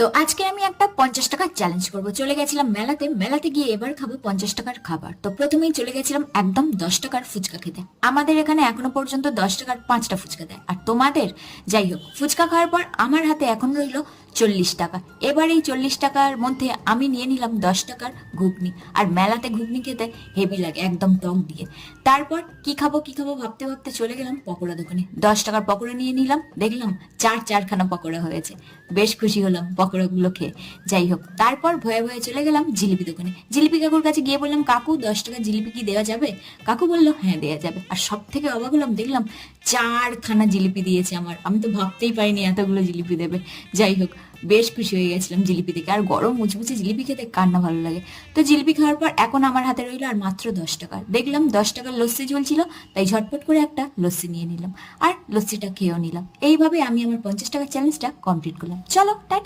তো আজকে আমি একটা 50 টাকার চ্যালেঞ্জ করব। চলে গেছিলাম মেলাতে, মেলাতে গিয়ে এবার খাবো 50 টাকার খাবার। তো প্রথমেই চলে গেছিলাম একদম 10 টাকার ফুচকা খেতে। আমাদের এখানে এখনো পর্যন্ত 10 টাকার 5টা ফুচকা দেয়, আর তোমাদের যাই হোক। ফুচকা খাওয়ার পর আমার হাতে এখন রইলো 40 টাকা। এবার এই 40 টাকার মধ্যে আমি নিয়ে নিলাম 10 টাকার ঘুগনি। আর মেলাতে ঘুগনি খেতে হেভি লাগে, একদম টক দিয়ে। তারপর কি খাবো কি খাবো ভাবতে ভাবতে চলে গেলাম পকোড়া দোকানে। 10 টাকার পকোড়া নিয়ে নিলাম, দেখলাম চারখানা পকোড়া হয়েছে। বেশ খুশি হলাম পকোড়াগুলো খেয়ে। যাই হোক, তারপর ভয়ে ভয়ে চলে গেলাম জিলিপি দোকানে। জিলিপি কাকুর কাছে গিয়ে বললাম, কাকু 10 টাকার জিলিপি কি দেওয়া যাবে? কাকু বললো হ্যাঁ দেওয়া যাবে। আর সব থেকে অবাক হলাম, দেখলাম 4খানা জিলিপি দিয়েছে আমার। আমি তো ভাবতেই পারিনি এতগুলো জিলিপি দেবে। যাই হোক, বেশ খুশি হয়ে গেছিলাম জিলিপি দেখে। আর গরম মুচমুচে জিলিপি খেতে কার না ভালো লাগে। তো জিলিপি খাওয়ার পর এখন আমার হাতে রইলো আর মাত্র 10 টাকা। দেখলাম 10 টাকার লস্যি ঝুলছিল, তাই ঝটপট করে একটা লস্যি নিয়ে নিলাম। আর লস্যিটা খেয়েও নিলাম। এইভাবে আমি আমার 50 টাকার চ্যালেঞ্জটা কমপ্লিট করলাম। চলো টাটা।